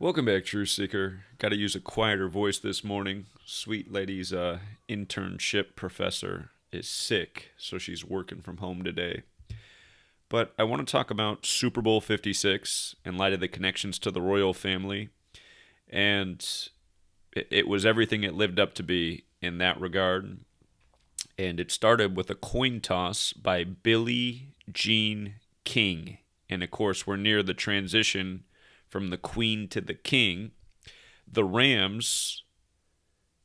Welcome back, Truth Seeker. Got to use a quieter voice this morning. Sweet lady's internship professor is sick, so she's working from home today. But I want to talk about Super Bowl 56 in light of the connections to the royal family. And it was everything it lived up to be in that regard. And it started with a coin toss by Billie Jean King. And of course, we're near the transition from the Queen to the King. The Rams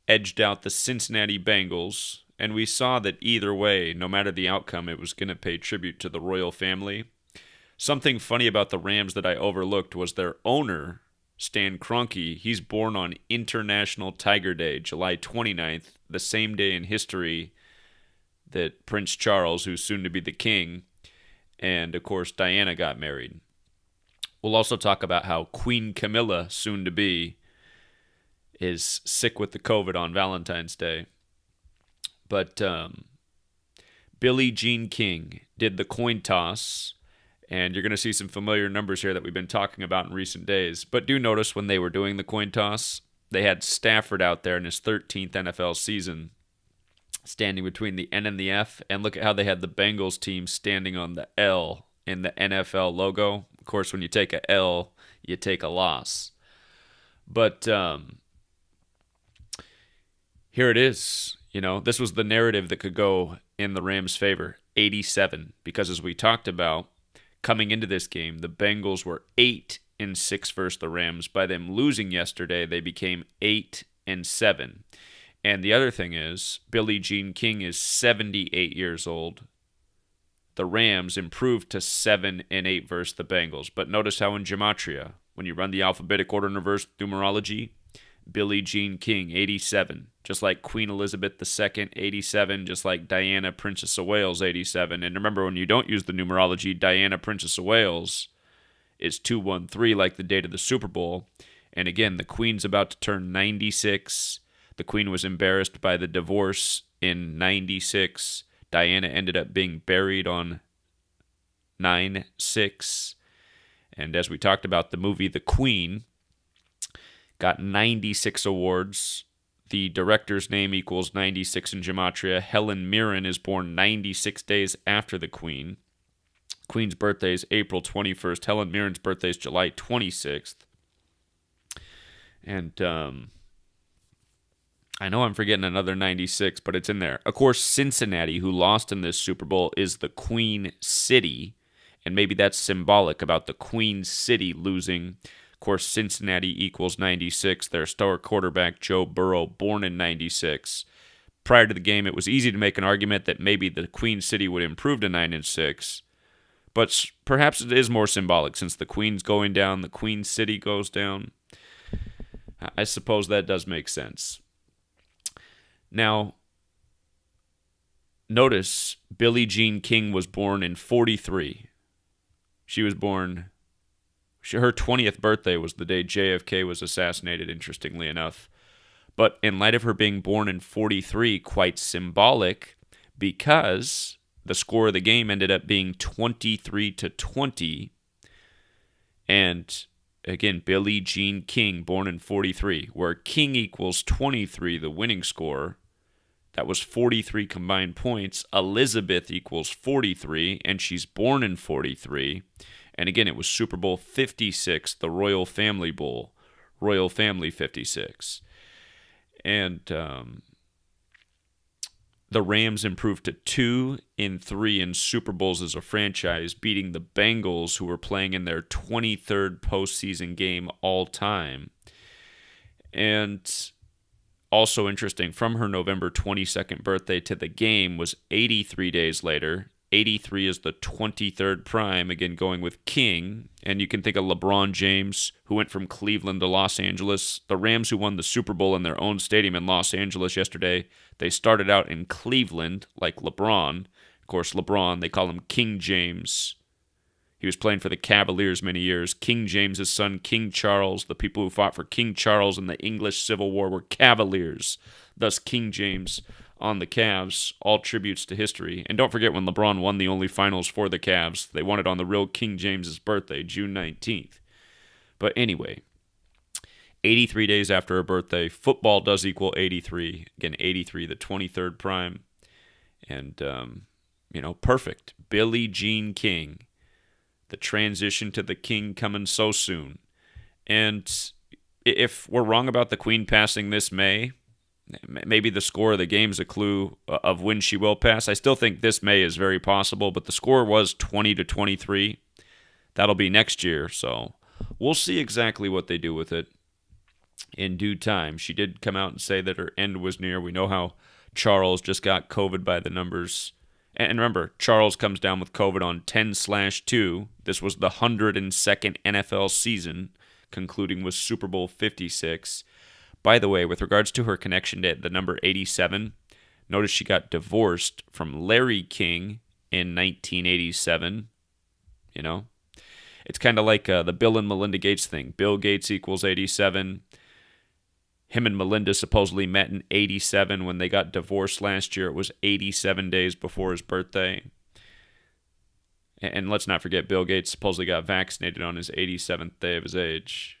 edged out the Cincinnati Bengals, and we saw that either way, no matter the outcome, it was going to pay tribute to the royal family. Something funny about the Rams that I overlooked was their owner, Stan Kroenke. He's born on International Tiger Day, July 29th, the same day in history that Prince Charles, who's soon to be the king, and of course Diana got married. We'll also talk about how Queen Camilla, soon to be, is sick with the COVID on Valentine's Day. But Billie Jean King did the coin toss, and you're going to see some familiar numbers here that we've been talking about in recent days. But do notice when they were doing the coin toss, they had Stafford out there in his 13th NFL season, standing between the N and the F, and look at how they had the Bengals team standing on the L in the NFL logo. Of course, when you take a L, you take a loss. But here it is. You know, this was the narrative that could go in the Rams' favor, 87. Because as we talked about, coming into this game, the Bengals were 8-6 versus the Rams. By them losing yesterday, they became 8-7. And the other thing is, Billie Jean King is 78 years old. The Rams improved to 7-8 versus the Bengals. But notice how in Gematria, when you run the alphabetic order in reverse numerology, Billie Jean King, 87. Just like Queen Elizabeth II, 87. Just like Diana, Princess of Wales, 87. And remember, when you don't use the numerology, Diana, Princess of Wales is 213, like the date of the Super Bowl. And again, the Queen's about to turn 96. The Queen was embarrassed by the divorce in 96. Diana ended up being buried on 9/6. And as we talked about, the movie The Queen got 96 awards. The director's name equals 96 in Gematria. Helen Mirren is born 96 days after the Queen. Queen's birthday is April 21st. Helen Mirren's birthday is July 26th. And I know I'm forgetting another 96, but it's in there. Of course, Cincinnati, who lost in this Super Bowl, is the Queen City, and maybe that's symbolic about the Queen City losing. Of course, Cincinnati equals 96. Their star quarterback, Joe Burrow, born in 96. Prior to the game, it was easy to make an argument that maybe the Queen City would improve to 9-6, but perhaps it is more symbolic since the Queen's going down, the Queen City goes down. I suppose that does make sense. Now, notice Billie Jean King was born in 43. She was born, her 20th birthday was the day JFK was assassinated, interestingly enough. But in light of her being born in 43, quite symbolic, because the score of the game ended up being 23-20. And again, Billie Jean King, born in 43, where King equals 23, the winning score. That was 43 combined points. Elizabeth equals 43, and she's born in 43. And again, it was Super Bowl 56, the Royal Family Bowl, Royal Family 56. And the Rams improved to 2-3 in Super Bowls as a franchise, beating the Bengals, who were playing in their 23rd postseason game all time. And also interesting, from her November 22nd birthday to the game was 83 days later. 83 is the 23rd prime, again going with King. And you can think of LeBron James, who went from Cleveland to Los Angeles. The Rams, who won the Super Bowl in their own stadium in Los Angeles yesterday, they started out in Cleveland, like LeBron. Of course, LeBron, they call him King James. He was playing for the Cavaliers many years. King James's son, King Charles, the people who fought for King Charles in the English Civil War were Cavaliers. Thus, King James on the Cavs, all tributes to history. And don't forget when LeBron won the only finals for the Cavs, they won it on the real King James's birthday, June 19th. But anyway, 83 days after her birthday. Football does equal 83. Again, 83, the 23rd prime. And, perfect. Billie Jean King. The transition to the king coming so soon. And if we're wrong about the queen passing this May, maybe the score of the game's a clue of when she will pass. I still think this May is very possible, but the score was 20-23. That'll be next year, so we'll see exactly what they do with it in due time. She did come out and say that her end was near. We know how Charles just got COVID by the numbers. And remember, Charles comes down with COVID on 10/2. This was the 102nd NFL season, concluding with Super Bowl 56. By the way, with regards to her connection to the number 87, notice she got divorced from Larry King in 1987. It's kind of like the Bill and Melinda Gates thing. Bill Gates equals 87. Him and Melinda supposedly met in 87. When they got divorced last year, it was 87 days before his birthday. And let's not forget, Bill Gates supposedly got vaccinated on his 87th day of his age.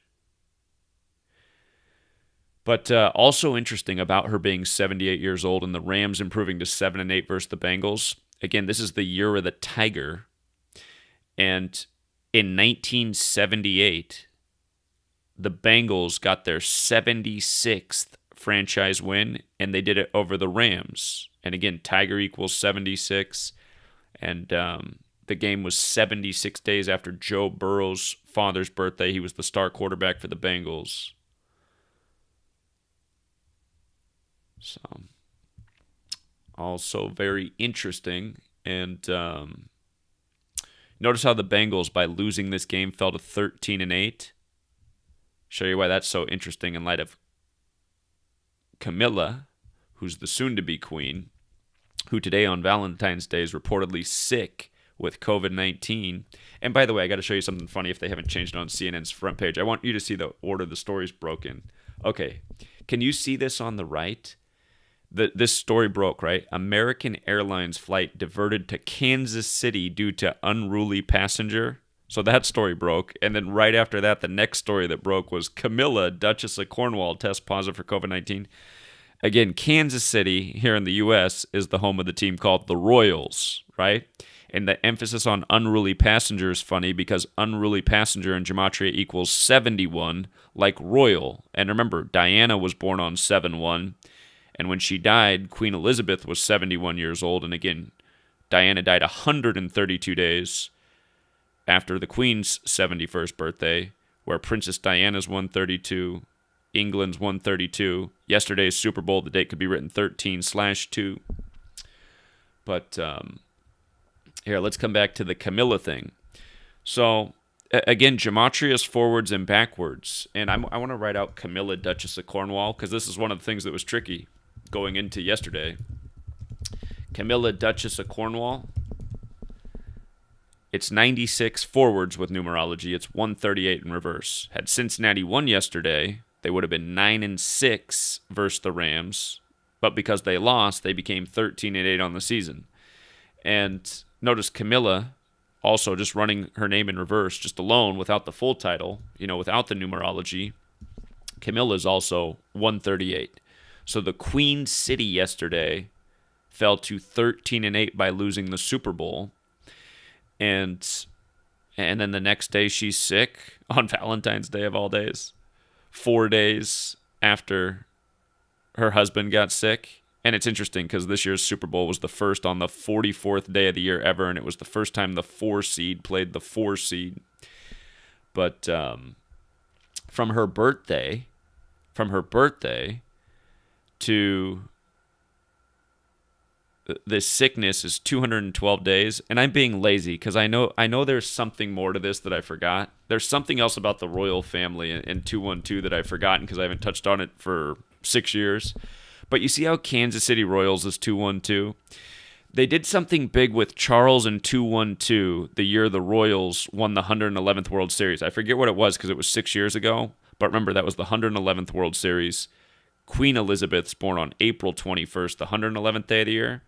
But also interesting about her being 78 years old and the Rams improving to 7-8 versus the Bengals. Again, this is the year of the Tiger. And in 1978, the Bengals got their 76th franchise win, and they did it over the Rams. And again, Tiger equals 76. And the game was 76 days after Joe Burrow's father's birthday. He was the star quarterback for the Bengals. So, also very interesting. And notice how the Bengals, by losing this game, fell to 13-8. Show you why that's so interesting in light of Camilla, who's the soon-to-be queen, who today on Valentine's Day is reportedly sick with COVID-19. And by the way, I got to show you something funny if they haven't changed it on CNN's front page. I want you to see the order the story's broken. Okay, can you see this on the right? This story broke, right? American Airlines flight diverted to Kansas City due to unruly passenger. So that story broke. And then right after that, the next story that broke was Camilla, Duchess of Cornwall, test positive for COVID-19. Again, Kansas City here in the U.S. is the home of the team called the Royals, right? And the emphasis on unruly passenger is funny because unruly passenger in Gematria equals 71, like royal. And remember, Diana was born on 7/1. And when she died, Queen Elizabeth was 71 years old. And again, Diana died 132 days after the Queen's 71st birthday, where Princess Diana's 132, England's 132. Yesterday's Super Bowl, the date could be written 13/2. But here, let's come back to the Camilla thing. So, again, Gematria's forwards and backwards. And I want to write out Camilla, Duchess of Cornwall, because this is one of the things that was tricky going into yesterday. Camilla, Duchess of Cornwall. It's 96 forwards with numerology. It's 138 in reverse. Had Cincinnati won yesterday, they would have been 9-6 versus the Rams. But because they lost, they became 13-8 on the season. And notice Camilla also just running her name in reverse, just alone, without the full title, without the numerology. Camilla is also 138. So the Queen City yesterday fell to 13-8 by losing the Super Bowl. And then the next day she's sick on Valentine's Day of all days. 4 days after her husband got sick. And it's interesting because this year's Super Bowl was the first on the 44th day of the year ever, and it was the first time the 4 seed played the 4 seed. But from her birthday to this sickness is 212 days, and I'm being lazy because I know there's something more to this that I forgot. There's something else about the royal family in 212 that I've forgotten because I haven't touched on it for 6 years. But you see how Kansas City Royals is 212? They did something big with Charles in 212 the year the Royals won the 111th World Series. I forget what it was because it was 6 years ago, but remember that was the 111th World Series. Queen Elizabeth's born on April 21st, the 111th day of the year.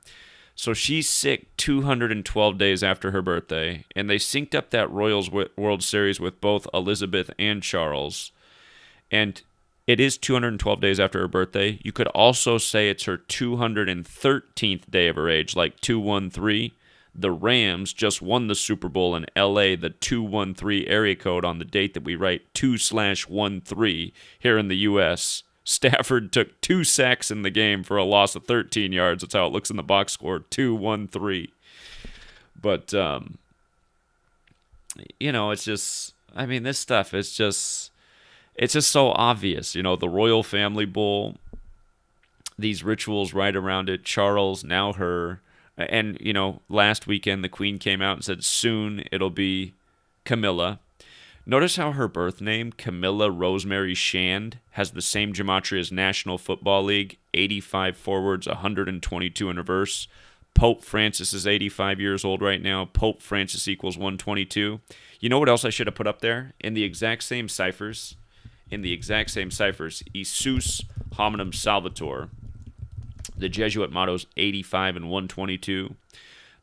So she's sick 212 days after her birthday, and they synced up that Royals World Series with both Elizabeth and Charles. And It is 212 days after her birthday. You could also say it's her 213th day of her age, like 213. The Rams just won the Super Bowl in LA, the 213 area code on the date that we write 2/13 here in the US. Stafford took 2 sacks in the game for a loss of 13 yards. That's how it looks in the box score, 213. But, it's just, this stuff is just, it's just so obvious. The Royal Family Bowl, these rituals right around it, Charles, now her. And, last weekend the Queen came out and said soon it'll be Camilla. Notice how her birth name, Camilla Rosemary Shand, has the same gematria as National Football League, 85 forwards, 122 in reverse. Pope Francis is 85 years old right now. Pope Francis equals 122. You know what else I should have put up there? In the exact same ciphers, Isus Hominum Salvator. The Jesuit motto's 85 and 122.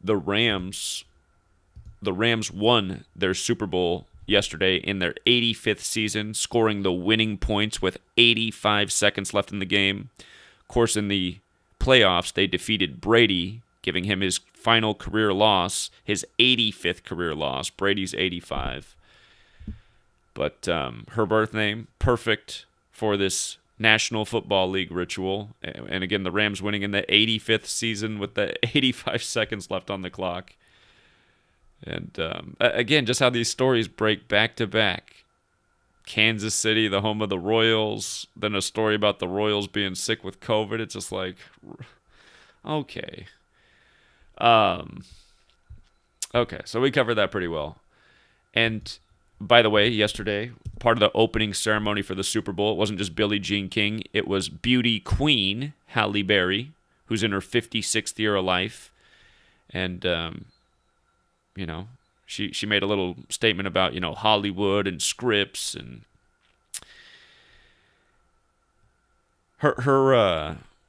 The Rams won their Super Bowl yesterday in their 85th season, scoring the winning points with 85 seconds left in the game. Of course, in the playoffs, they defeated Brady, giving him his final career loss, his 85th career loss. Brady's 85. But her birth name, perfect for this National Football League ritual. And again, the Rams winning in the 85th season with the 85 seconds left on the clock. And again, just how these stories break back to back. Kansas City, the home of the Royals. Then a story about the Royals being sick with COVID. It's just like, okay. Okay, so we covered that pretty well. And by the way, yesterday, part of the opening ceremony for the Super Bowl, it wasn't just Billie Jean King. It was beauty queen Halle Berry, who's in her 56th year of life. And, she made a little statement about, Hollywood and scripts. And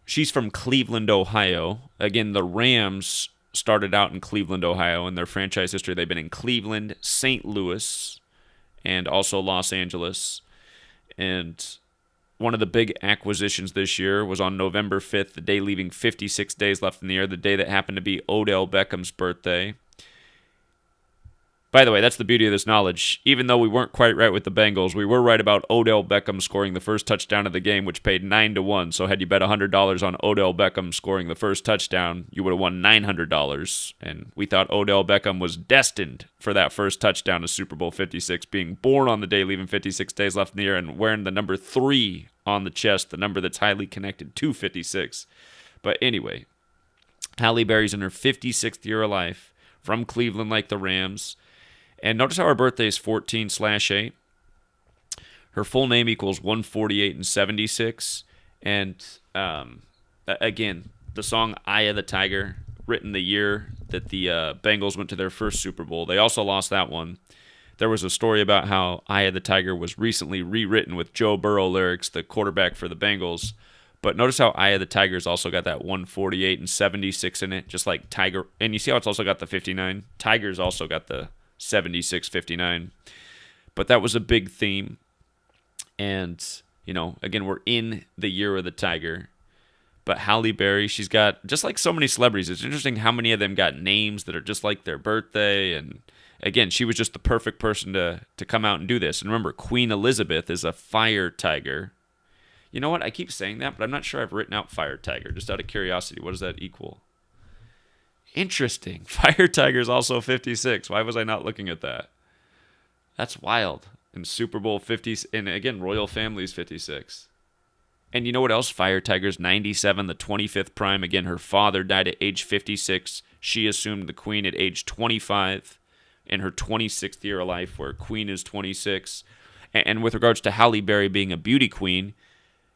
she's from Cleveland, Ohio. Again, the Rams started out in Cleveland, Ohio. In their franchise history, they've been in Cleveland, St. Louis, and also Los Angeles. And one of the big acquisitions this year was on November 5th, the day leaving 56 days left in the year, the day that happened to be Odell Beckham's birthday. By the way, that's the beauty of this knowledge. Even though we weren't quite right with the Bengals, we were right about Odell Beckham scoring the first touchdown of the game, which paid 9-1. So had you bet $100 on Odell Beckham scoring the first touchdown, you would have won $900. And we thought Odell Beckham was destined for that first touchdown of Super Bowl 56, being born on the day leaving 56 days left in the year and wearing the number 3 on the chest, the number that's highly connected to 56. But anyway, Halle Berry's in her 56th year of life, from Cleveland like the Rams. And notice how her birthday is 14/8. Her full name equals 148 and 76. And again, the song Eye of the Tiger, written the year that the Bengals went to their first Super Bowl. They also lost that one. There was a story about how Eye of the Tiger was recently rewritten with Joe Burrow lyrics, the quarterback for the Bengals. But notice how Eye of the Tiger's also got that 148 and 76 in it, just like Tiger. And you see how it's also got the 59? Tiger's also got the 76-59. But that was a big theme. And, again, we're in the year of the Tiger. But Halle Berry, she's got, just like so many celebrities, it's interesting how many of them got names that are just like their birthday. And, again, she was just the perfect person to come out and do this. And remember, Queen Elizabeth is a fire tiger. You know what? I keep saying that, but I'm not sure I've written out fire tiger. Just out of curiosity, what does that equal? Interesting. Fire Tiger's also 56. Why was I not looking at that? That's wild. And Super Bowl 50, and again, Royal Family's 56. And you know what else? Fire Tiger's 97, the 25th prime. Again, her father died at age 56. She assumed the queen at age 25 in her 26th year of life, where queen is 26. And with regards to Halle Berry being a beauty queen,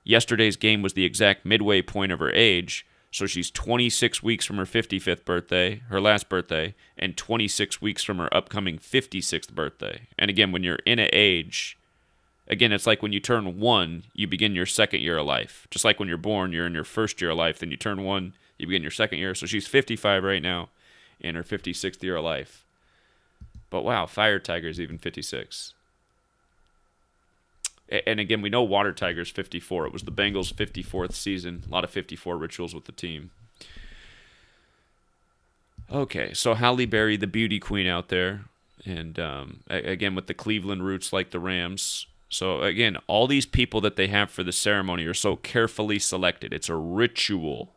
yesterday's game was the exact midway point of her age. So she's 26 weeks from her 55th birthday, her last birthday, and 26 weeks from her upcoming 56th birthday. And again, when you're in an age, again, it's like when you turn 1, you begin your second year of life. Just like when you're born, you're in your first year of life, then you turn 1, you begin your second year. So she's 55 right now in her 56th year of life. But wow, Fire Tiger's even 56. And again, we know Water Tiger's 54. It was the Bengals' 54th season. A lot of 54 rituals with the team. Okay, so Halle Berry, the beauty queen out there. And again, with the Cleveland roots like the Rams. So again, all these people that they have for the ceremony are so carefully selected. It's a ritual.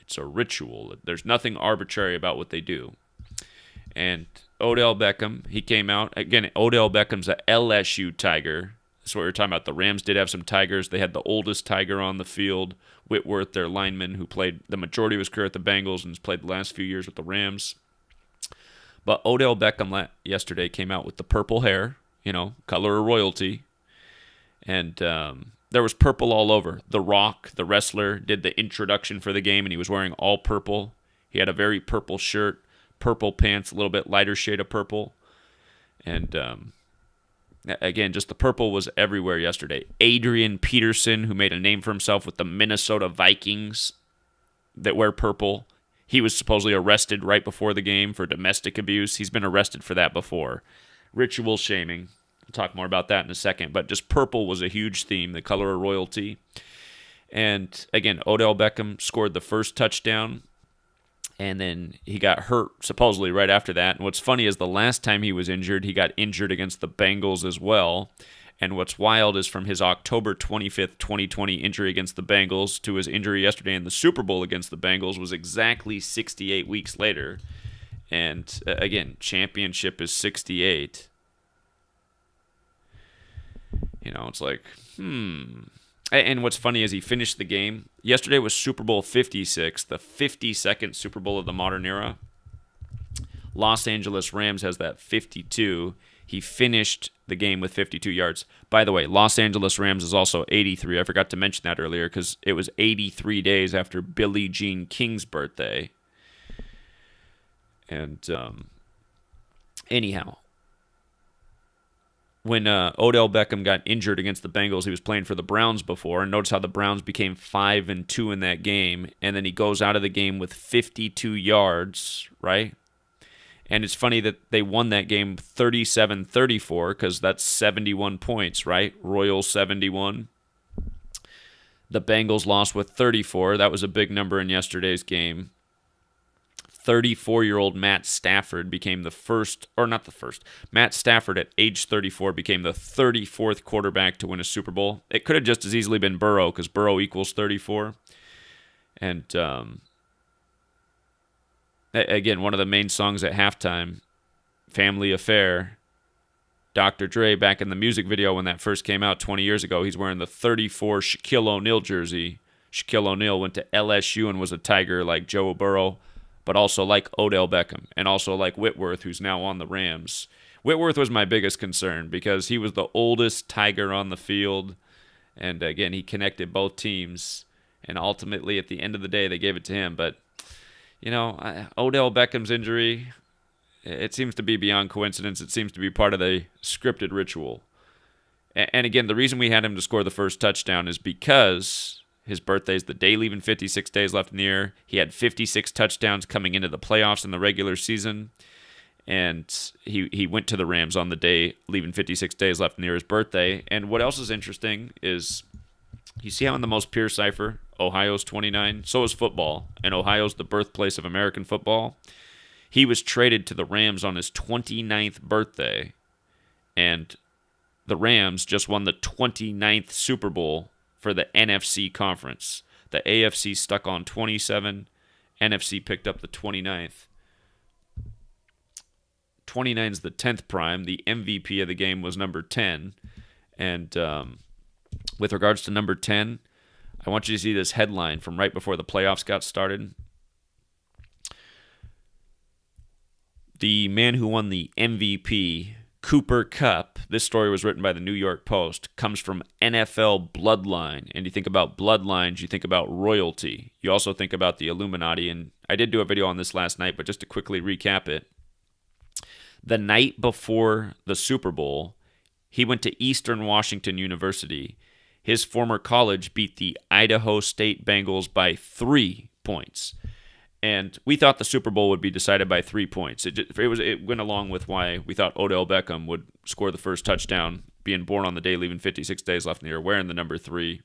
It's a ritual. There's nothing arbitrary about what they do. And Odell Beckham, he came out. Again, Odell Beckham's a LSU Tiger. That's what we were talking about. The Rams did have some Tigers. They had the oldest Tiger on the field, Whitworth, their lineman, who played the majority of his career at the Bengals and has played the last few years with the Rams. But Odell Beckham yesterday came out with the purple hair, color of royalty. And there was purple all over. The Rock, the wrestler, did the introduction for the game, and he was wearing all purple. He had a very purple shirt, purple pants, a little bit lighter shade of purple. And again, just the purple was everywhere yesterday. Adrian Peterson, who made a name for himself with the Minnesota Vikings that wear purple, he was supposedly arrested right before the game for domestic abuse. He's been arrested for that before. Ritual shaming. We'll talk more about that in a second. But just purple was a huge theme, the color of royalty. And again, Odell Beckham scored the first touchdown. And then he got hurt, supposedly, right after that. And what's funny is the last time he was injured, he got injured against the Bengals as well. And what's wild is from his October 25th, 2020 injury against the Bengals to his injury yesterday in the Super Bowl against the Bengals was exactly 68 weeks later. And again, championship is 68. It's like, And what's funny is he finished the game. Yesterday was Super Bowl 56, the 52nd Super Bowl of the modern era. Los Angeles Rams has that 52. He finished the game with 52 yards. By the way, Los Angeles Rams is also 83. I forgot to mention that earlier because it was 83 days after Billie Jean King's birthday. And anyhow, when Odell Beckham got injured against the Bengals, he was playing for the Browns before, and notice how the Browns became 5-2 in that game, and then he goes out of the game with 52 yards, right? And it's funny that they won that game 37-34 because that's 71 points, right? Royal 71. The Bengals lost with 34. That was a big number in yesterday's game. 34-year-old Matt Stafford became Matt Stafford at age 34 became the 34th quarterback to win a Super Bowl. It could have just as easily been Burrow because Burrow equals 34. And again, one of the main songs at halftime, Family Affair, Dr. Dre, back in the music video when that first came out 20 years ago, he's wearing the 34 Shaquille O'Neal jersey. Shaquille O'Neal went to LSU and was a Tiger like Joe Burrow, but also like Odell Beckham, and also like Whitworth, who's now on the Rams. Whitworth was my biggest concern because he was the oldest Tiger on the field, and again, he connected both teams, and ultimately, at the end of the day, they gave it to him. But, Odell Beckham's injury, it seems to be beyond coincidence. It seems to be part of the scripted ritual. And again, the reason we had him to score the first touchdown is because his birthday's the day leaving 56 days left in the year. He had 56 touchdowns coming into the playoffs in the regular season. And he went to the Rams on the day leaving 56 days left in the year, his birthday. And what else is interesting is you see how in the most pure cipher, Ohio's 29? So is football. And Ohio's the birthplace of American football. He was traded to the Rams on his 29th birthday. And the Rams just won the 29th Super Bowl for the NFC conference. The AFC stuck on 27. NFC picked up the 29th. 29 is the 10th prime. The MVP of the game was number 10. And with regards to number 10, I want you to see this headline from right before the playoffs got started. The man who won the MVP, Cooper Kupp, this story was written by the New York Post, comes from NFL bloodline. And you think about bloodlines, you think about royalty. You also think about the Illuminati. And I did do a video on this last night, but just to quickly recap it. The night before the Super Bowl, he went to Eastern Washington University. His former college beat the Idaho State Bengals by 3 points. And we thought the Super Bowl would be decided by 3 points. It went along with why we thought Odell Beckham would score the first touchdown being born on the day, leaving 56 days left in the year, wearing the number 3.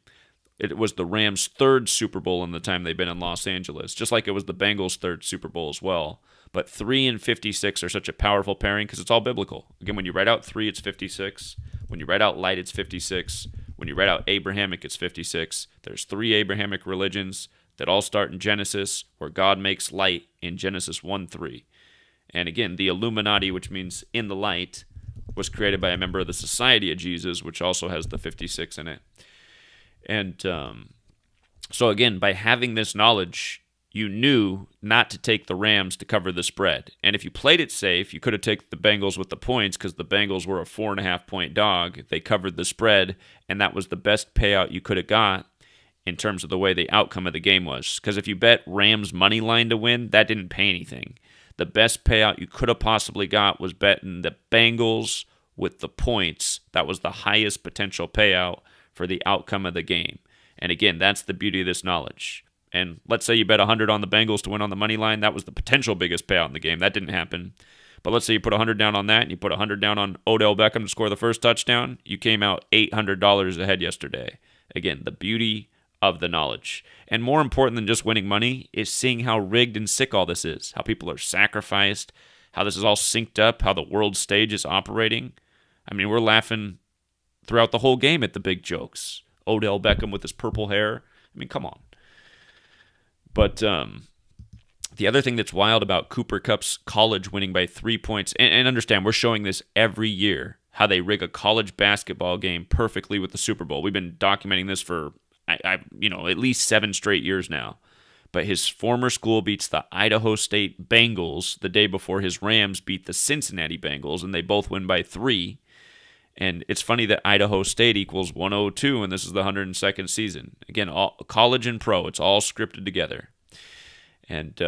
It was the Rams' third Super Bowl in the time they've been in Los Angeles, just like it was the Bengals' third Super Bowl as well. But 3 and 56 are such a powerful pairing because it's all biblical. Again, when you write out 3, it's 56. When you write out light, it's 56. When you write out Abrahamic, it's 56. There's 3 Abrahamic religions that all start in Genesis, where God makes light in Genesis 1:3. And again, the Illuminati, which means in the light, was created by a member of the Society of Jesus, which also has the 56 in it. And so again, by having this knowledge, you knew not to take the Rams to cover the spread. And if you played it safe, you could have taken the Bengals with the points because the Bengals were a 4.5-point dog. They covered the spread, and that was the best payout you could have got in terms of the way the outcome of the game was. Because if you bet Rams money line to win, that didn't pay anything. The best payout you could have possibly got was betting the Bengals with the points. That was the highest potential payout for the outcome of the game. And again, that's the beauty of this knowledge. And let's say you bet 100 on the Bengals to win on the money line. That was the potential biggest payout in the game. That didn't happen. But let's say you put 100 down on that and you put 100 down on Odell Beckham to score the first touchdown. You came out $800 ahead yesterday. Again, the beauty of the knowledge. And more important than just winning money is seeing how rigged and sick all this is, how people are sacrificed, how this is all synced up, how the world stage is operating. I mean, we're laughing throughout the whole game at the big jokes. Odell Beckham with his purple hair. I mean, come on. But the other thing that's wild about Cooper Kupp's college winning by 3 points, and understand, we're showing this every year, how they rig a college basketball game perfectly with the Super Bowl. We've been documenting this for at least 7 straight years now. But his former school beats the Idaho State Bengals the day before his Rams beat the Cincinnati Bengals, and they both win by 3. And it's funny that Idaho State equals 102, and this is the 102nd season. Again, all college and pro, it's all scripted together. And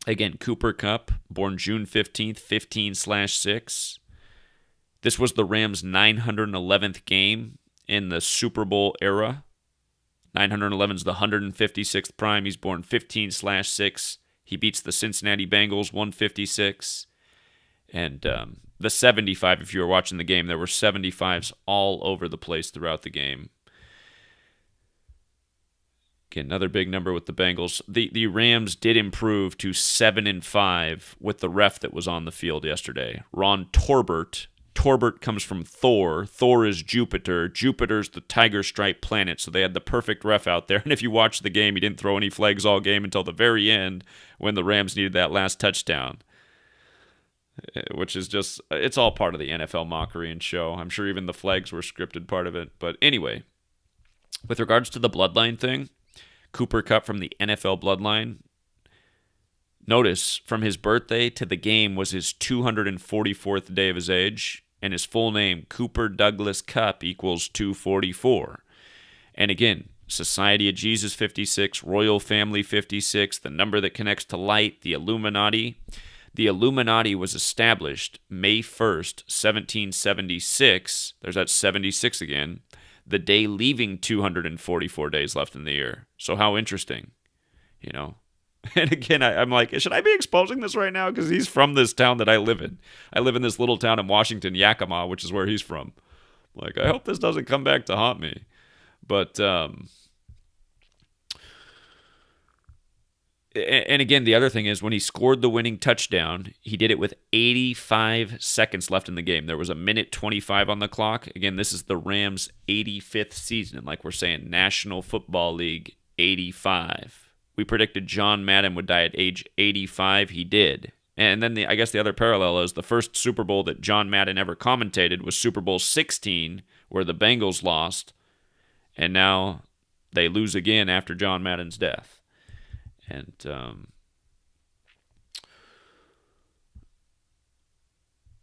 again, Cooper Kupp, born June 15th, 15/6. This was the Rams' 911th game in the Super Bowl era. 911 is the 156th prime. He's born 15/6. He beats the Cincinnati Bengals 156. And the 75, if you were watching the game, there were 75s all over the place throughout the game. Again, another big number with the Bengals. The Rams did improve to 7-5 with the ref that was on the field yesterday. Ron Torbert. Torbert comes from Thor. Thor is Jupiter. Jupiter's the tiger stripe planet, so they had the perfect ref out there. And if you watch the game, he didn't throw any flags all game until the very end when the Rams needed that last touchdown. Which is just, it's all part of the NFL mockery and show. I'm sure even the flags were scripted part of it. But anyway, with regards to the bloodline thing, Cooper Kupp from the NFL bloodline, notice from his birthday to the game was his 244th day of his age, and his full name, Cooper Douglas Kupp, equals 244. And again, Society of Jesus 56, Royal Family 56, the number that connects to light, the Illuminati. The Illuminati was established May 1st, 1776. There's that 76 again. The day leaving 244 days left in the year. So how interesting, you know? And again, I'm like, should I be exposing this right now? Because he's from this town that I live in. I live in this little town in Washington, Yakima, which is where he's from. Like, I hope this doesn't come back to haunt me. But, and again, the other thing is when he scored the winning touchdown, he did it with 85 seconds left in the game. There was a minute 25 on the clock. Again, this is the Rams' 85th season. And like we're saying, National Football League 85. We predicted John Madden would die at age 85. He did. And then I guess the other parallel is the first Super Bowl that John Madden ever commentated was Super Bowl 16, where the Bengals lost. And now they lose again after John Madden's death. And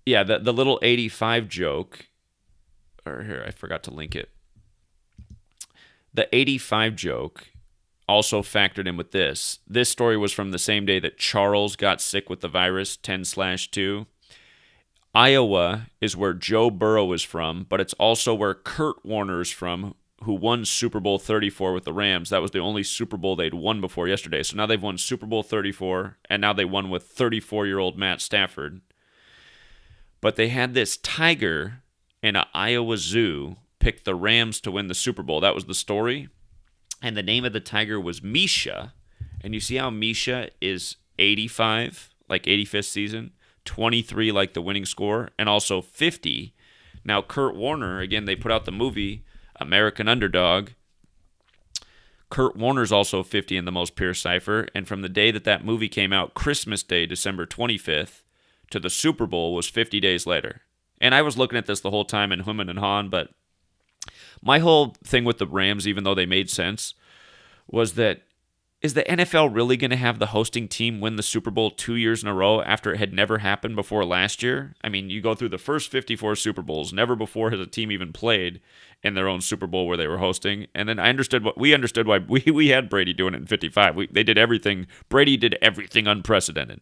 the little 85 joke, or here, I forgot to link it. The 85 joke also factored in with this. This story was from the same day that Charles got sick with the virus, 10/2. Iowa is where Joe Burrow is from, but it's also where Kurt Warner is from, who won Super Bowl 34 with the Rams. That was the only Super Bowl they'd won before yesterday. So now they've won Super Bowl 34, and now they won with 34-year-old Matt Stafford. But they had this tiger in an Iowa zoo picked the Rams to win the Super Bowl. That was the story. And the name of the tiger was Misha. And you see how Misha is 85, like 85th season, 23 like the winning score, and also 50. Now, Kurt Warner, again, they put out the movie American Underdog. Kurt Warner's also 50 in the most pure cipher. And from the day that movie came out, Christmas Day, December 25th, to the Super Bowl was 50 days later. And I was looking at this the whole time in Hum and Han, but my whole thing with the Rams, even though they made sense, was that is the NFL really going to have the hosting team win the Super Bowl 2 years in a row after it had never happened before last year? I mean, you go through the first 54 Super Bowls. Never before has a team even played in their own Super Bowl where they were hosting. And then we understood why we had Brady doing it in 55. They did everything. Brady did everything unprecedented.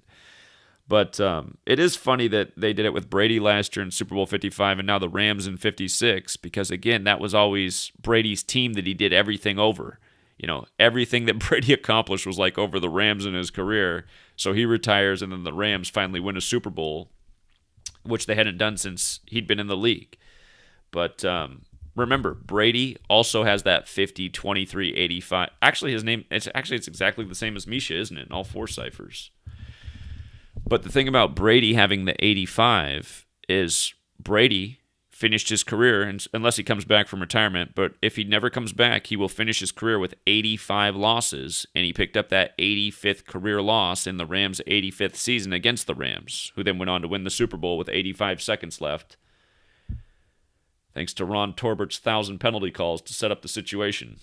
But it is funny that they did it with Brady last year in Super Bowl 55 and now the Rams in 56 because, again, that was always Brady's team that he did everything over. You know, everything that Brady accomplished was like over the Rams in his career. So he retires and then the Rams finally win a Super Bowl, which they hadn't done since he'd been in the league. But remember, Brady also has that 50, 23, 85. Actually, it's exactly the same as Misha, isn't it, in all four ciphers? But the thing about Brady having the 85 is Brady finished his career, unless he comes back from retirement, but if he never comes back, he will finish his career with 85 losses, and he picked up that 85th career loss in the Rams' 85th season against the Rams, who then went on to win the Super Bowl with 85 seconds left, thanks to Ron Torbert's 1,000 penalty calls to set up the situation.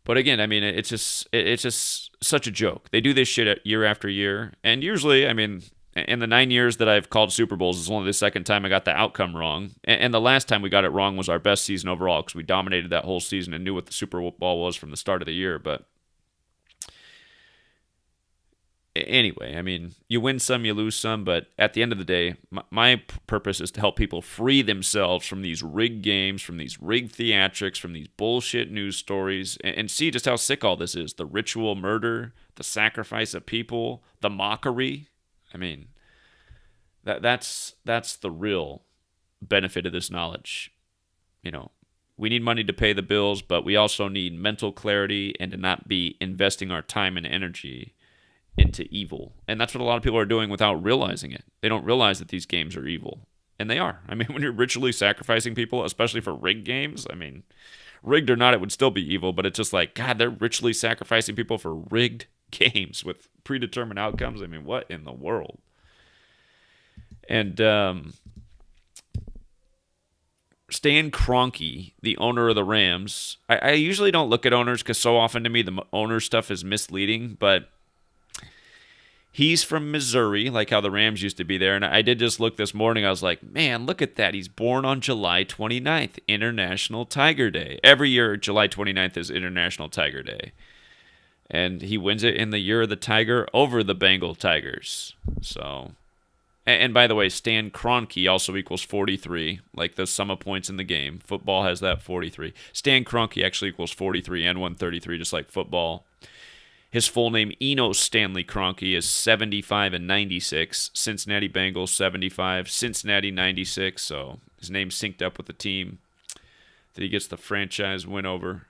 But again, I mean, it's just such a joke. They do this shit year after year, and usually, I mean, in the 9 years that I've called Super Bowls, it's only the second time I got the outcome wrong. And the last time we got it wrong was our best season overall because we dominated that whole season and knew what the Super Bowl was from the start of the year. But anyway, I mean, you win some, you lose some. But at the end of the day, my purpose is to help people free themselves from these rigged games, from these rigged theatrics, from these bullshit news stories, and see just how sick all this is. The ritual murder, the sacrifice of people, the mockery. I mean, that's the real benefit of this knowledge. You know, we need money to pay the bills, but we also need mental clarity and to not be investing our time and energy into evil. And that's what a lot of people are doing without realizing it. They don't realize that these games are evil. And they are. I mean, when you're ritually sacrificing people, especially for rigged games, I mean, rigged or not, it would still be evil, but it's just like, God, they're ritually sacrificing people for rigged games with predetermined outcomes. I mean, what in the world? And Stan Kroenke, the owner of the Rams, I usually don't look at owners because so often to me the owner stuff is misleading, but he's from Missouri, like how the Rams used to be there. And I did just look this morning. I was like, man, look at that. He's born on July 29th, International Tiger Day. Every year, July 29th is International Tiger Day. And he wins it in the year of the Tiger over the Bengal Tigers. So, and by the way, Stan Kroenke also equals 43, like the sum of points in the game. Football has that 43. Stan Kroenke actually equals 43 and 133, just like football. His full name, Enos Stanley Kroenke, is 75 and 96. Cincinnati Bengals 75, Cincinnati 96. So his name's synced up with the team that he gets the franchise win over.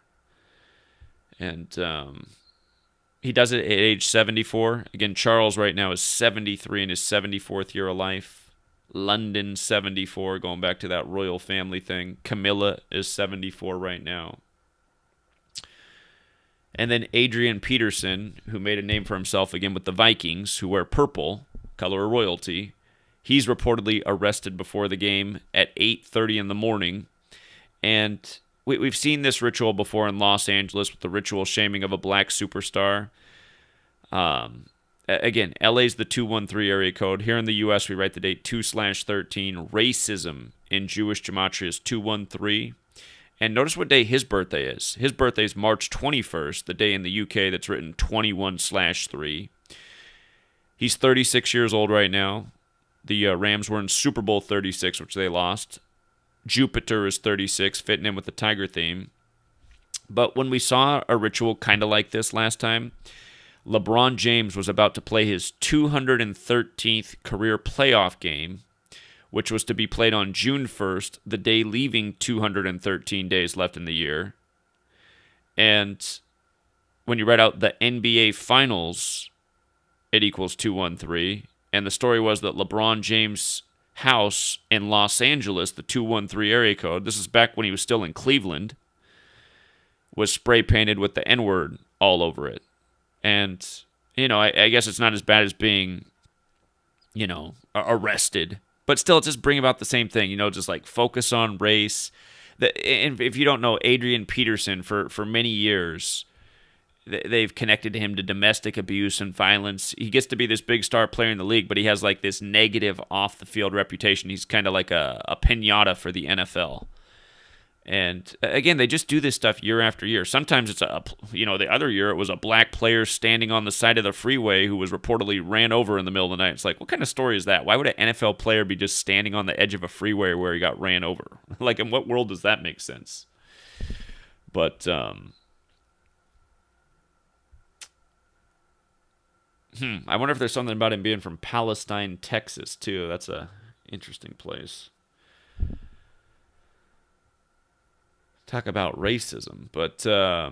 And he does it at age 74. Again, Charles right now is 73 in his 74th year of life. London 74, going back to that royal family thing. Camilla is 74 right now. And then Adrian Peterson, who made a name for himself again with the Vikings, who wear purple, color of royalty. He's reportedly arrested before the game at 8:30 in the morning. And we've seen this ritual before in Los Angeles with the ritual shaming of a black superstar. Again, LA's the 213 area code. Here in the U.S., we write the date 2/13. Racism in Jewish Gematria is 213. And notice what day his birthday is. His birthday is March 21st, the day in the UK that's written 21/3. He's 36 years old right now. The Rams were in Super Bowl 36, which they lost. Jupiter is 36, fitting in with the Tiger theme. But when we saw a ritual kind of like this last time, LeBron James was about to play his 213th career playoff game which was to be played on June 1st, the day leaving 213 days left in the year. And when you read out the NBA Finals, it equals 213. And the story was that LeBron James' house in Los Angeles, the 213 area code, this is back when he was still in Cleveland, was spray painted with the N-word all over it. And, I guess it's not as bad as being, arrested. But still, it's just bring about the same thing, just like focus on race. And if you don't know, Adrian Peterson, for many years, they've connected him to domestic abuse and violence. He gets to be this big star player in the league, but he has like this negative off-the-field reputation. He's kind of like a piñata for the NFL. And again, they just do this stuff year after year. Sometimes it's the other year it was a black player standing on the side of the freeway who was reportedly ran over in the middle of the night. It's like, what kind of story is that? Why would an NFL player be just standing on the edge of a freeway where he got ran over? Like, in what world does that make sense? But, I wonder if there's something about him being from Palestine, Texas, too. That's a interesting place. Talk about racism, but yeah,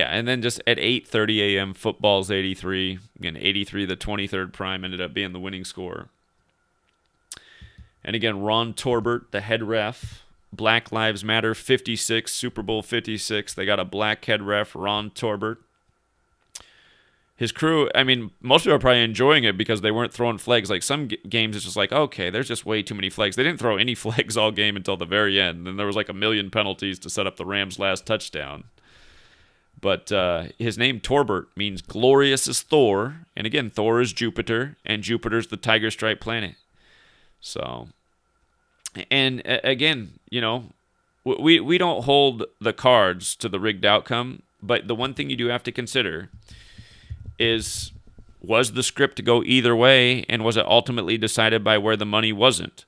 and then just at 8:30 a.m., football's 83. Again, 83, the 23rd prime, ended up being the winning score. And again, Ron Torbert, the head ref, Black Lives Matter 56, Super Bowl 56. They got a black head ref, Ron Torbert. His crew, most people are probably enjoying it because they weren't throwing flags. Like some games, it's just like, okay, there's just way too many flags. They didn't throw any flags all game until the very end. Then there was like 1 million penalties to set up the Rams' last touchdown. But his name, Torbert, means glorious as Thor. And again, Thor is Jupiter, and Jupiter's the tiger-striped planet. So, and again, we don't hold the cards to the rigged outcome. But the one thing you do have to consider was the script to go either way, and was it ultimately decided by where the money wasn't?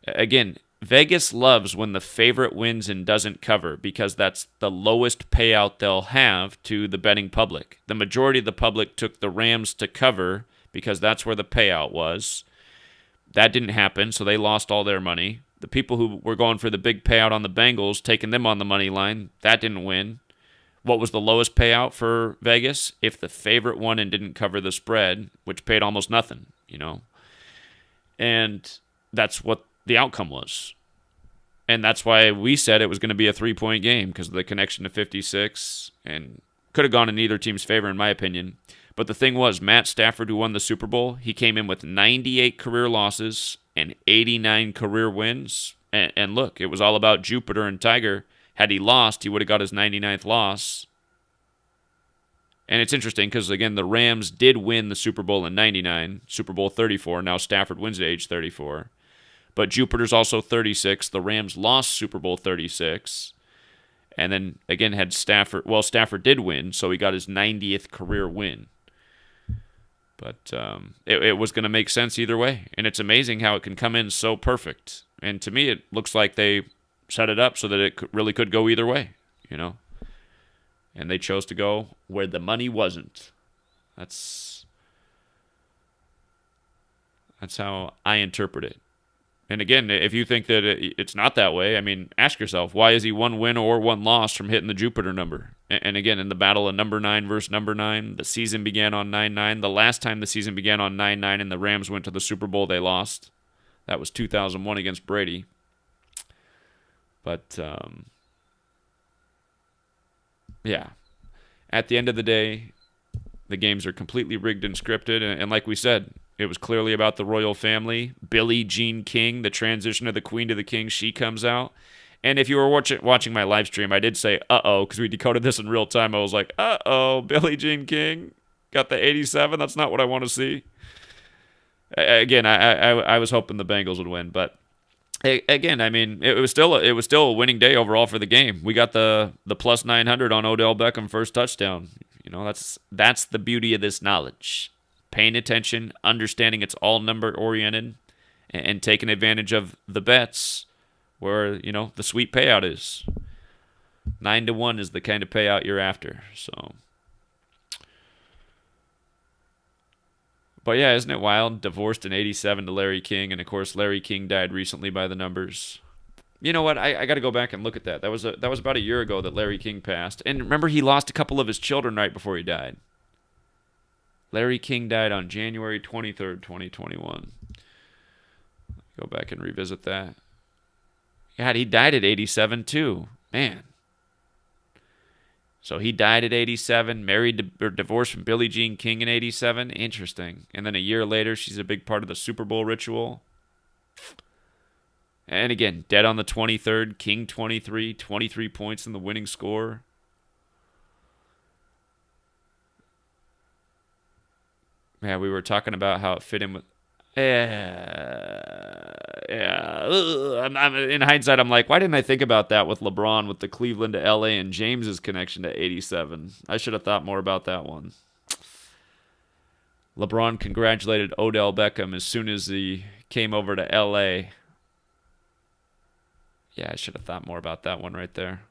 Again, Vegas loves when the favorite wins and doesn't cover because that's the lowest payout they'll have to the betting public. The majority of the public took the Rams to cover because that's where the payout was. That didn't happen, so they lost all their money. The people who were going for the big payout on the Bengals, taking them on the money line, that didn't win. What was the lowest payout for Vegas? If the favorite won and didn't cover the spread, which paid almost nothing, And that's what the outcome was. And that's why we said it was going to be a 3-point game, because of the connection to 56, and could have gone in either team's favor, in my opinion. But the thing was, Matt Stafford, who won the Super Bowl, he came in with 98 career losses and 89 career wins. And look, it was all about Jupiter and Tiger. Had he lost, he would have got his 99th loss. And it's interesting because, again, the Rams did win the Super Bowl in 99, Super Bowl 34. Now Stafford wins at age 34. But Jupiter's also 36. The Rams lost Super Bowl 36. And then, again, had Stafford. Well, Stafford did win, so he got his 90th career win. But it was going to make sense either way. And it's amazing how it can come in so perfect. And to me, it looks like they set it up so that it really could go either way, And they chose to go where the money wasn't. That's how I interpret it. And again, if you think that it's not that way, ask yourself, why is he one win or one loss from hitting the Jupiter number? And again, in the battle of number 9 versus number 9, the season began on 9-9. The last time the season began on 9-9 and the Rams went to the Super Bowl, they lost. That was 2001 against Brady. But, yeah. At the end of the day, the games are completely rigged and scripted. And like we said, it was clearly about the royal family. Billie Jean King, the transition of the queen to the king, she comes out. And if you were watching my live stream, I did say, uh-oh, because we decoded this in real time. I was like, uh-oh, Billie Jean King got the 87. That's not what I want to see. Again, I was hoping the Bengals would win, but again, it was still a winning day overall for the game. We got the plus 900 on Odell Beckham first touchdown. That's the beauty of this knowledge. Paying attention, understanding it's all number oriented, and taking advantage of the bets where the sweet payout is. 9-1 is the kind of payout you're after. So But yeah, isn't it wild? Divorced in '87 to Larry King, and of course Larry King died recently by the numbers. You know what? I got to go back and look at that. That was about a year ago that Larry King passed, and remember he lost a couple of his children right before he died. Larry King died on January 23rd, 2021. Go back and revisit that. God, he died at 87 too. Man. So he died at 87, married or divorced from Billie Jean King in 87. Interesting. And then a year later, she's a big part of the Super Bowl ritual. And again, dead on the 23rd, King 23 points in the winning score. Yeah, we were talking about how it fit in with. Yeah. In hindsight, I'm like, why didn't I think about that with LeBron, with the Cleveland to LA and James's connection to 87? I should have thought more about that one. LeBron congratulated Odell Beckham as soon as he came over to LA. Yeah, I should have thought more about that one right there.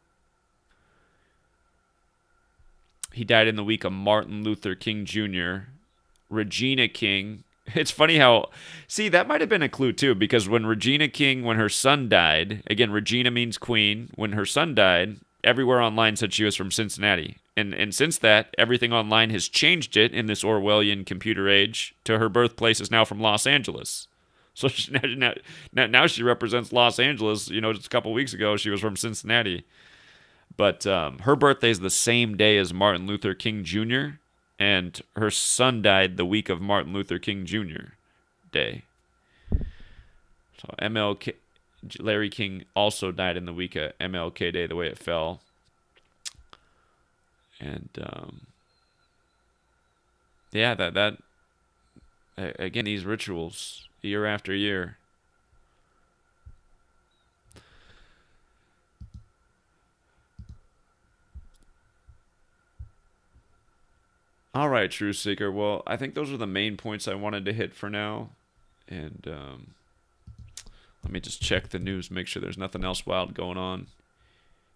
He died in the week of Martin Luther King Jr., Regina King. It's funny how, see, that might have been a clue too, because when Regina King, when her son died, again, Regina means queen, when her son died, everywhere online said she was from Cincinnati. And since that, everything online has changed it in this Orwellian computer age to her birthplace is now from Los Angeles. So now she represents Los Angeles. You know, just a couple weeks ago, she was from Cincinnati. But her birthday is the same day as Martin Luther King Jr., and her son died the week of Martin Luther King Jr. Day. So MLK, Larry King also died in the week of MLK Day, the way it fell. And yeah, that again, these rituals year after year. All right, True Seeker. Well, I think those are the main points I wanted to hit for now. And let me just check the news, make sure there's nothing else wild going on.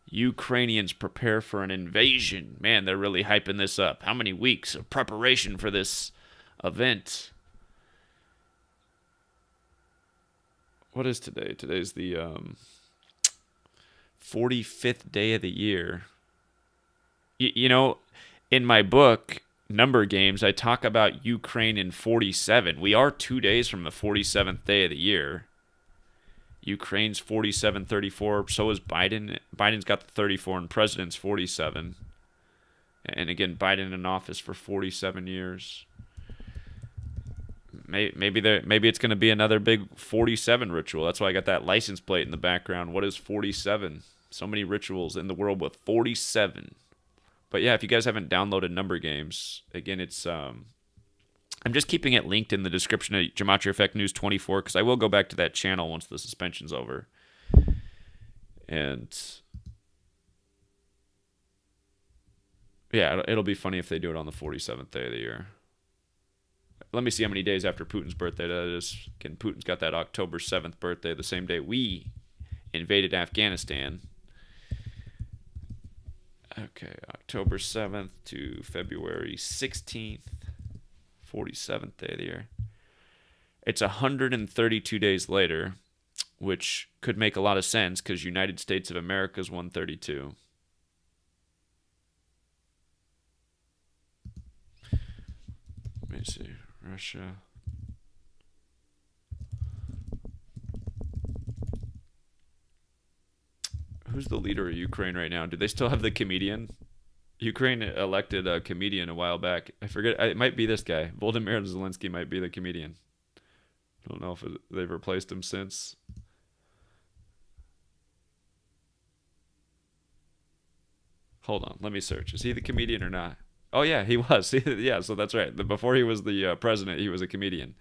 Ukrainians prepare for an invasion. Man, they're really hyping this up. How many weeks of preparation for this event? What is today? Today's the 45th day of the year. You know, in my book, Number Games, I talk about Ukraine in 47. We are 2 days from the 47th day of the year. Ukraine's 47-34. So is Biden. Biden's got the 34 and president's 47. And again, Biden in office for 47 years. Maybe it's going to be another big 47 ritual. That's why I got that license plate in the background. What is 47? So many rituals in the world with 47. But yeah, if you guys haven't downloaded Number Games, again, it's I'm just keeping it linked in the description of Gematria Effect News 24 because I will go back to that channel once the suspension's over. And yeah, it'll be funny if they do it on the 47th day of the year. Let me see how many days after Putin's birthday that is. Again, Putin's got that October 7th birthday, the same day we invaded Afghanistan. Okay, October 7th to February 16th, 47th day of the year. It's 132 days later, which could make a lot of sense because United States of America is 132. Let me see. Russia. Who's the leader of Ukraine right now? Do they still have the comedian? Ukraine elected a comedian a while back. I forget. It might be this guy. Volodymyr Zelensky might be the comedian. I don't know if they've replaced him since. Hold on. Let me search. Is he the comedian or not? Oh, yeah, he was. Yeah, so that's right. Before he was the president, he was a comedian.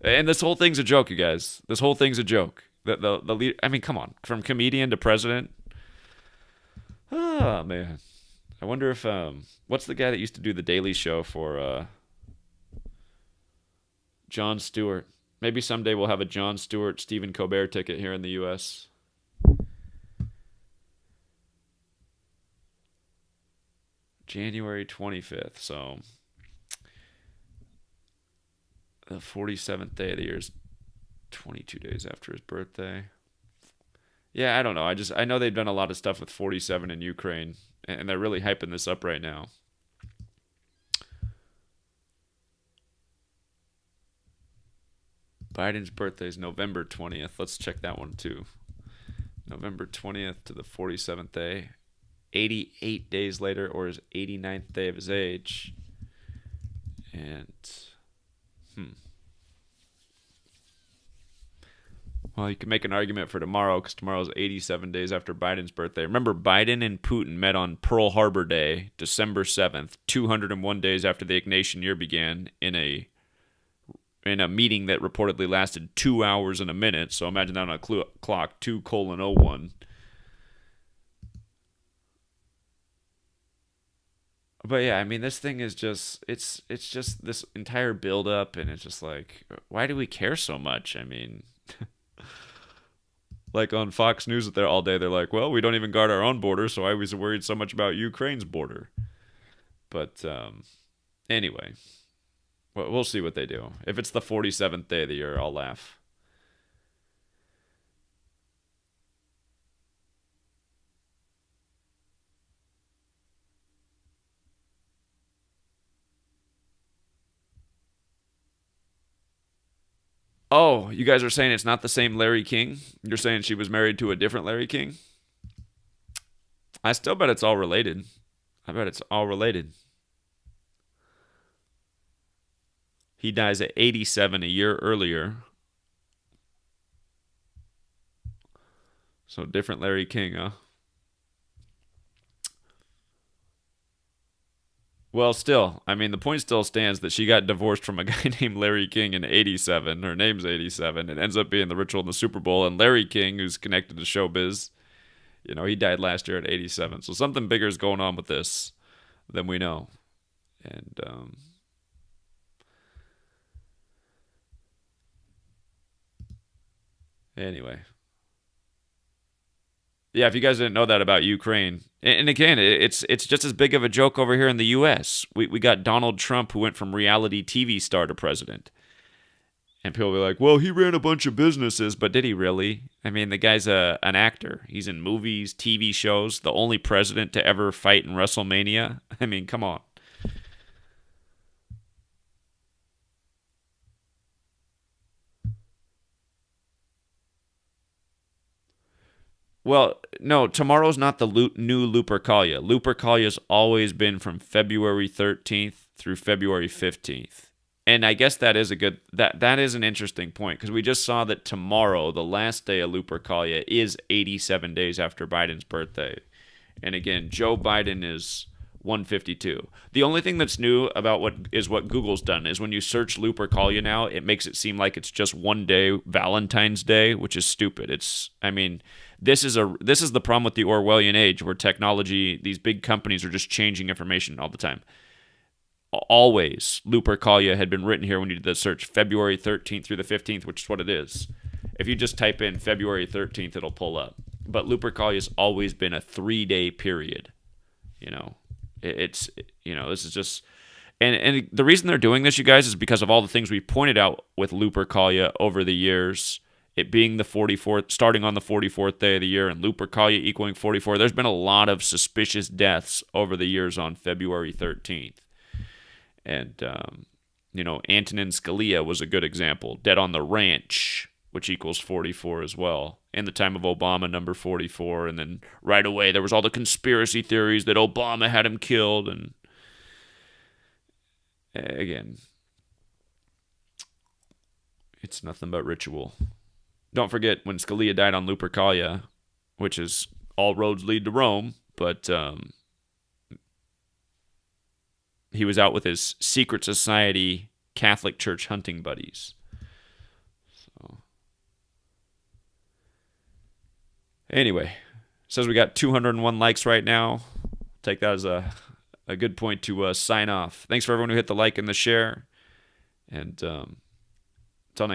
And this whole thing's a joke, you guys. This whole thing's a joke. The lead, I mean, come on. From comedian to president. Oh, man. I wonder if, what's the guy that used to do the Daily Show for Jon Stewart? Maybe someday we'll have a Jon Stewart, Stephen Colbert ticket here in the U.S. January 25th, so The 47th day of the year is 22 days after his birthday. Yeah, I don't know. I know they've done a lot of stuff with 47 in Ukraine, and they're really hyping this up right now. Biden's birthday is November 20th. Let's check that one too. November 20th to the 47th day. 88 days later, or his 89th day of his age. And, well, you can make an argument for tomorrow because tomorrow's 87 days after Biden's birthday. Remember, Biden and Putin met on Pearl Harbor Day, December 7th, 201 days after the Ignatian year began, in a meeting that reportedly lasted 2 hours and a minute. So imagine that on a clock, 2:01. But yeah, I mean, this thing is just, it's just this entire buildup, and it's just like, why do we care so much? I mean, like on Fox News there all day, they're like, well, we don't even guard our own border, so I was worried so much about Ukraine's border. But anyway, we'll see what they do. If it's the 47th day of the year, I'll laugh. Oh, you guys are saying it's not the same Larry King? You're saying she was married to a different Larry King? I still bet it's all related. I bet it's all related. He dies at 87 a year earlier. So different Larry King, huh? Well, still, I mean, the point still stands that she got divorced from a guy named Larry King in 87. Her name's 87. It ends up being the ritual in the Super Bowl. And Larry King, who's connected to showbiz, he died last year at 87. So something bigger is going on with this than we know. And, anyway. Yeah, if you guys didn't know that about Ukraine, and again, it's just as big of a joke over here in the U.S. We got Donald Trump, who went from reality TV star to president, and people will be like, "Well, he ran a bunch of businesses, but did he really? I mean, the guy's an actor. He's in movies, TV shows. The only president to ever fight in WrestleMania. I mean, come on." Well, no, tomorrow's not the new Lupercalia. Lupercalia's always been from February 13th through February 15th. And I guess that is that is an interesting point, because we just saw that tomorrow, the last day of Lupercalia, is 87 days after Biden's birthday. And again, Joe Biden is 152. The only thing that's new about what Google's done is when you search Lupercalia now, it makes it seem like it's just one day, Valentine's Day, which is stupid. This is the problem with the Orwellian age, where technology, these big companies are just changing information all the time. Always, Lupercalia had been written here when you did the search, February 13th through the 15th, which is what it is. If you just type in February 13th, it'll pull up. But Lupercalia's always been a 3-day period. This is just, and the reason they're doing this, you guys, is because of all the things we pointed out with Lupercalia over the years. It being the 44th, starting on the 44th day of the year, and Lupercalia equaling 44. There's been a lot of suspicious deaths over the years on February 13th. And, Antonin Scalia was a good example. Dead on the Ranch, which equals 44 as well. In the time of Obama, number 44. And then right away, there was all the conspiracy theories that Obama had him killed. And again, it's nothing but ritual. Don't forget when Scalia died on Lupercalia, which is all roads lead to Rome, but he was out with his secret society Catholic Church hunting buddies. So anyway, says we got 201 likes right now. Take that as a good point to sign off. Thanks for everyone who hit the like and the share. And until next